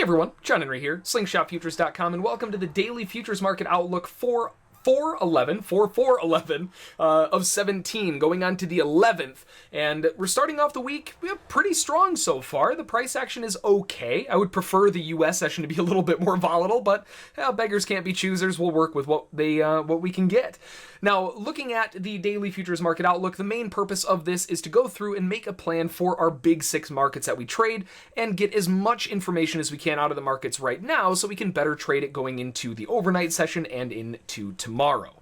everyone, John Henry here, slingshotfutures.com, and welcome to the daily futures market outlook for 4/11 of 17, going on to the 11th, and we're starting off the week pretty strong so far. The price action is okay. I would prefer the U.S. session to be a little bit more volatile, but beggars can't be choosers. We'll work with what we can get. Now, looking at the daily futures market outlook, the main purpose of this is to go through and make a plan for our big six markets that we trade and get as much information as we can out of the markets right now so we can better trade it going into the overnight session and into tomorrow.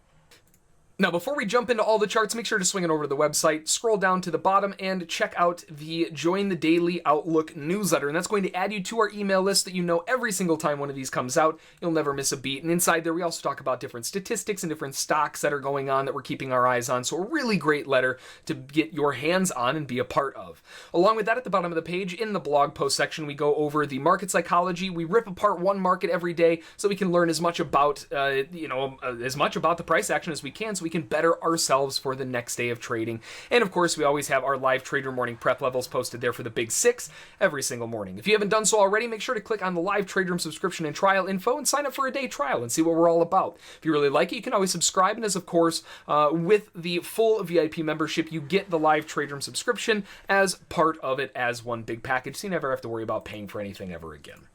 Now, before we jump into all the charts, make sure to swing it over to the website, scroll down to the bottom, and check out the Join the Daily Outlook newsletter. And that's going to add you to our email list that you know every single time one of these comes out. You'll never miss a beat. And inside there, we also talk about different statistics and different stocks that are going on that we're keeping our eyes on. So a really great letter to get your hands on and be a part of. Along with that, at the bottom of the page, in the blog post section, we go over the market psychology. We rip apart one market every day so we can learn as much about, as much about the price action as we can, so we can better ourselves for the next day of trading. And of course, we always have our live trader morning prep levels posted there for the big six every single morning. If you haven't done so already, make sure to click on the live trade room subscription and trial info and sign up for a day trial and see what we're all about. If you really like it, you can always subscribe. And as of course, with the full VIP membership, you get the live trade room subscription as part of it as one big package, so you never have to worry about paying for anything ever again.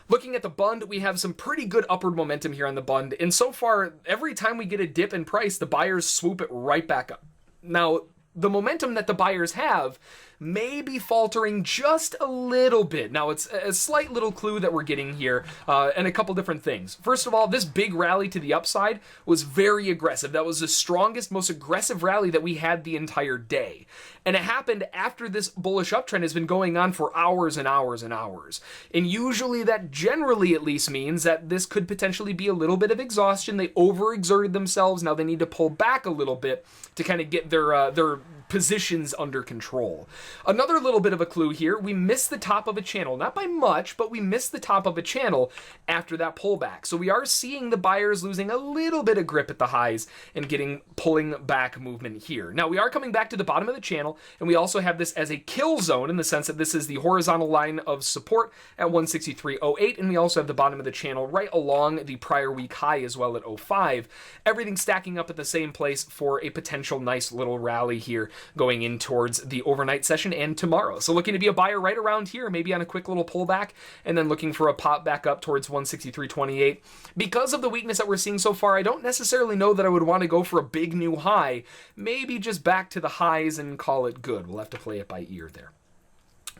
Looking at the bund, we have some pretty good upward momentum here on the bund, and so far, every time we get a dip in price, the buyers swoop it right back up. Now, the momentum that the buyers have may be faltering just a little bit. Now, it's a slight little clue that we're getting here, and a couple different things. First of all, this big rally to the upside was very aggressive. That was the strongest, most aggressive rally that we had the entire day. And it happened after this bullish uptrend has been going on for hours and hours and hours. And usually that generally at least means that this could potentially be a little bit of exhaustion. They overexerted themselves. Now they need to pull back a little bit to kind of get their positions under control. Another little bit of a clue here, we missed the top of a channel. Not by much, but we missed the top of a channel after that pullback. So we are seeing the buyers losing a little bit of grip at the highs and pulling back movement here. Now we are coming back to the bottom of the channel, and we also have this as a kill zone in the sense that this is the horizontal line of support at 163.08, and we also have the bottom of the channel right along the prior week high as well at 05. Everything stacking up at the same place for a potential nice little rally here going in towards the overnight session and tomorrow. So looking to be a buyer right around here, maybe on a quick little pullback, and then looking for a pop back up towards 163.28. Because of the weakness that we're seeing so far, I don't necessarily know that I would want to go for a big new high. Maybe just back to the highs and call it good. We'll have to play it by ear there.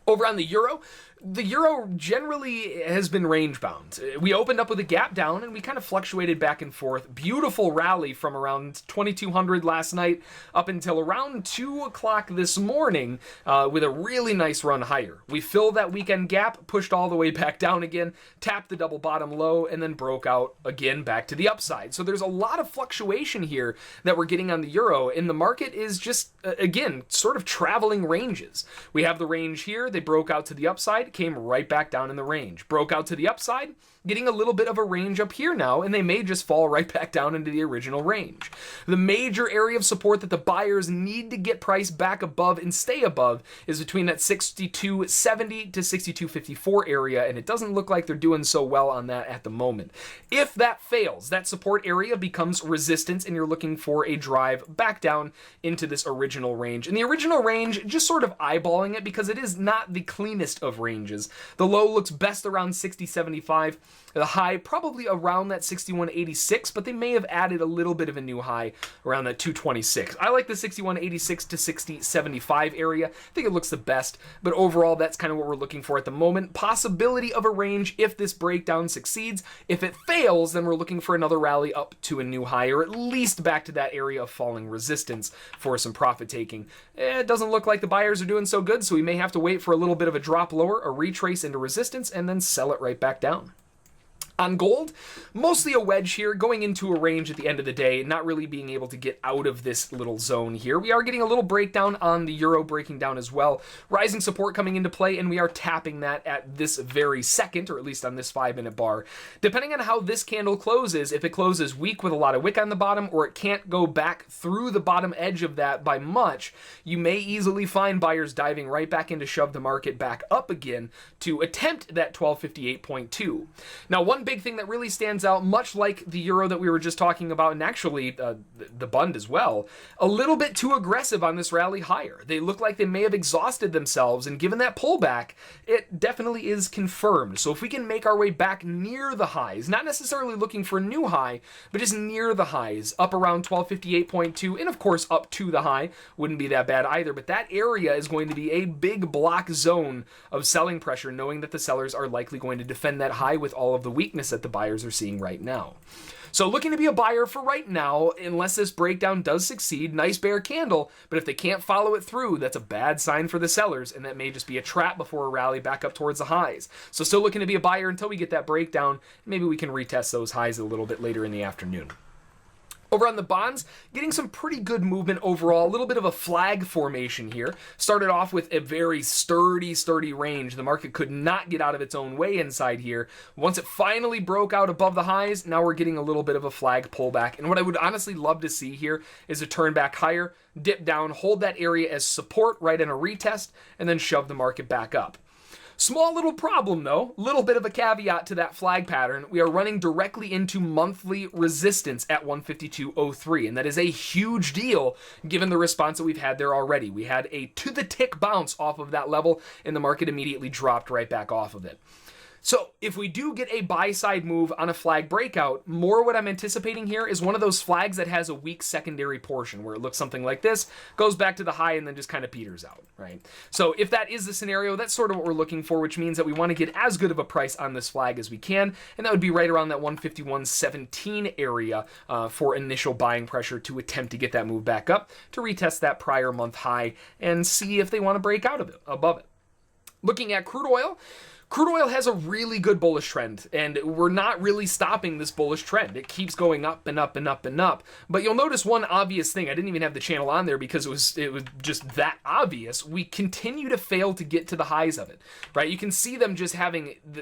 Over on the euro generally has been range bound. We opened up with a gap down and we kind of fluctuated back and forth. Beautiful rally from around 2200 last night up until around 2 o'clock this morning with a really nice run higher. We filled that weekend gap, pushed all the way back down again, tapped the double bottom low, and then broke out again back to the upside. So there's a lot of fluctuation here that we're getting on the euro, and the market is just, again, sort of traveling ranges. We have the range here. They broke out to the upside, came right back down in the range. Broke out to the upside, getting a little bit of a range up here now, and they may just fall right back down into the original range. The major area of support that the buyers need to get price back above and stay above is between that 62.70 to 62.54 area, and it doesn't look like they're doing so well on that at the moment. If that fails, that support area becomes resistance, and you're looking for a drive back down into this original range. And the original range, just sort of eyeballing it because it is not the cleanest of ranges. The low looks best around 60.75. The high probably around that 61.86, but they may have added a little bit of a new high around that 226. I like the 61.86 to 60.75 area. I think it looks the best, but overall that's kind of what we're looking for at the moment. Possibility of a range if this breakdown succeeds. If it fails, then we're looking for another rally up to a new high, or at least back to that area of falling resistance for some profit taking. It doesn't look like the buyers are doing so good, so we may have to wait for a little bit of a drop lower, a retrace into resistance, and then sell it right back down. On gold, mostly a wedge here, going into a range at the end of the day, not really being able to get out of this little zone here. We are getting a little breakdown on the euro breaking down as well. Rising support coming into play, and we are tapping that at this very second, or at least on this 5-minute bar. Depending on how this candle closes, if it closes weak with a lot of wick on the bottom, or it can't go back through the bottom edge of that by much, you may easily find buyers diving right back in to shove the market back up again to attempt that 1258.2. Now, one big thing that really stands out, much like the euro that we were just talking about, and actually the bund as well, a little bit too aggressive on this rally higher. They look like they may have exhausted themselves, and given that pullback, it definitely is confirmed. So if we can make our way back near the highs, not necessarily looking for a new high, but just near the highs, up around 1258.2, and of course up to the high, wouldn't be that bad either, but that area is going to be a big block zone of selling pressure, knowing that the sellers are likely going to defend that high with all of the weakness that the buyers are seeing right now. So looking to be a buyer for right now, unless this breakdown does succeed. Nice bear candle, but if they can't follow it through, that's a bad sign for the sellers, and that may just be a trap before a rally back up towards the highs. So still looking to be a buyer until we get that breakdown. Maybe we can retest those highs a little bit later in the afternoon. Over on the bonds, getting some pretty good movement overall. A little bit of a flag formation here. Started off with a very sturdy range. The market could not get out of its own way inside here. Once it finally broke out above the highs, now we're getting a little bit of a flag pullback. And what I would honestly love to see here is a turn back higher, dip down, hold that area as support right in a retest, and then shove the market back up. Small little problem though, little bit of a caveat to that flag pattern. We are running directly into monthly resistance at 152.03, and that is a huge deal given the response that we've had there already. We had a to the tick bounce off of that level, and the market immediately dropped right back off of it. So if we do get a buy side move on a flag breakout, more what I'm anticipating here is one of those flags that has a weak secondary portion where it looks something like this, goes back to the high, and then just kind of peters out, right? So if that is the scenario, that's sort of what we're looking for, which means that we want to get as good of a price on this flag as we can, and that would be right around that 151.17 area for initial buying pressure to attempt to get that move back up, to retest that prior month high and see if they want to break out of it, above it. Looking at crude oil, crude oil has a really good bullish trend, and we're not really stopping this bullish trend. It keeps going up and up and up and up. But you'll notice one obvious thing. I didn't even have the channel on there because it was just that obvious. We continue to fail to get to the highs of it, right? You can see them just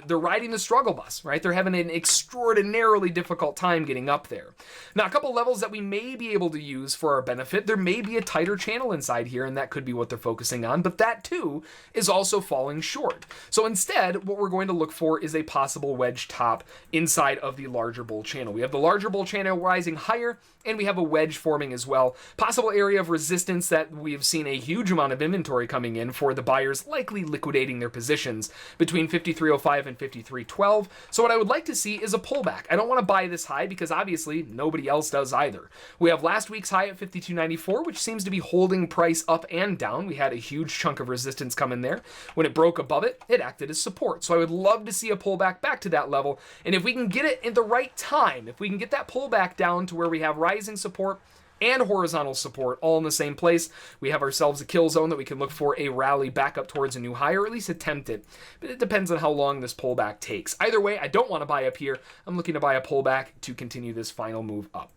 they're riding the struggle bus, right? They're having an extraordinarily difficult time getting up there. Now, a couple levels that we may be able to use for our benefit. There may be a tighter channel inside here, and that could be what they're focusing on, but that too is also falling short. So instead, what we're going to look for is a possible wedge top inside of the larger bull channel. We have the larger bull channel rising higher, and we have a wedge forming as well. Possible area of resistance that we've seen a huge amount of inventory coming in for the buyers likely liquidating their positions between 53.05 and 53.12. So what I would like to see is a pullback. I don't want to buy this high because obviously nobody else does either. We have last week's high at 52.94, which seems to be holding price up and down. We had a huge chunk of resistance come in there. When it broke above it, it acted as support. So I would love to see a pullback back to that level. And if we can get it at the right time, if we can get that pullback down to where we have rising support and horizontal support all in the same place, we have ourselves a kill zone that we can look for a rally back up towards a new high, or at least attempt it. But it depends on how long this pullback takes. Either way, I don't want to buy up here. I'm looking to buy a pullback to continue this final move up.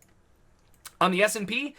On the S&P,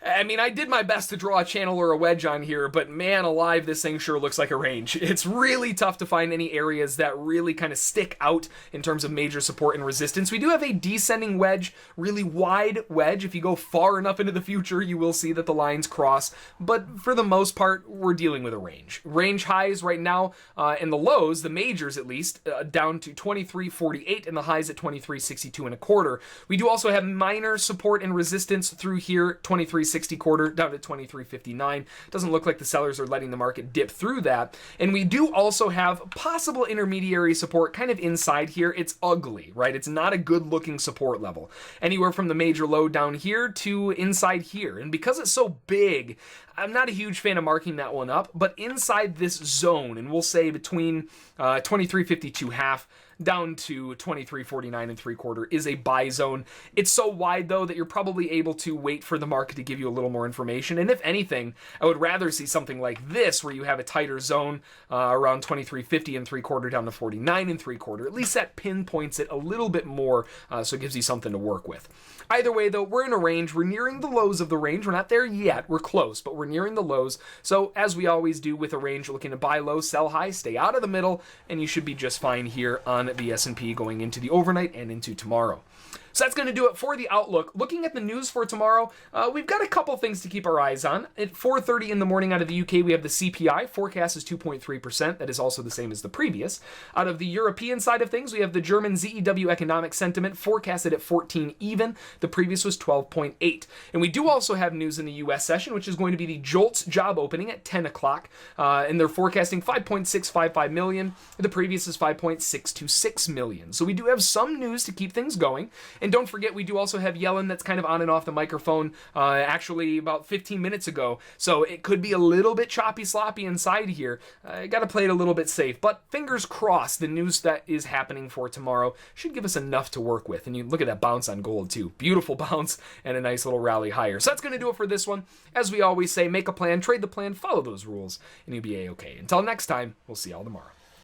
I mean, I did my best to draw a channel or a wedge on here, but man alive, this thing sure looks like a range. It's really tough to find any areas that really kind of stick out in terms of major support and resistance. We do have a descending wedge, really wide wedge. If you go far enough into the future, you will see that the lines cross, but for the most part, we're dealing with a range. Range highs right now, and the lows, the majors at least, down to 23.48 and the highs at 23.62 and a quarter. We do also have minor support and resistance through here, 23.60 quarter down to 23.59. Doesn't look like the sellers are letting the market dip through that. And we do also have possible intermediary support kind of inside here. It's ugly, right? It's not a good looking support level. Anywhere from the major low down here to inside here. And because it's so big, I'm not a huge fan of marking that one up, but inside this zone, and we'll say between 23.52 half down to 23.49 and 3/4 is a buy zone. It's so wide though that you're probably able to wait for the market to give you a little more information. And if anything, I would rather see something like this where you have a tighter zone around 23.50 and 3/4 down to 49 and 3/4. At least that pinpoints it a little bit more, so it gives you something to work with. Either way though, we're in a range. We're nearing the lows of the range. We're not there yet. We're close, but we're nearing the lows. So as we always do with a range, looking to buy low, sell high, stay out of the middle, and you should be just fine here on the S&P going into the overnight and into tomorrow. So that's going to do it for the outlook. Looking at the news for tomorrow, we've got a couple things to keep our eyes on. At 4:30 in the morning out of the UK, we have the CPI. Forecast is 2.3%. That is also the same as the previous. Out of the European side of things, we have the German ZEW economic sentiment forecasted at 14 even. The previous was 12.8. And we do also have news in the US session, which is going to be the JOLTS job opening at 10 o'clock. And they're forecasting 5.655 million. The previous is 5.626 million. So we do have some news to keep things going. And don't forget, we do also have Yellen that's kind of on and off the microphone actually about 15 minutes ago. So it could be a little bit choppy sloppy inside here. Got to play it a little bit safe. But fingers crossed, the news that is happening for tomorrow should give us enough to work with. And you look at that bounce on gold too. Beautiful bounce and a nice little rally higher. So that's going to do it for this one. As we always say, make a plan, trade the plan, follow those rules, and you'll be A-okay. Until next time, we'll see y'all tomorrow.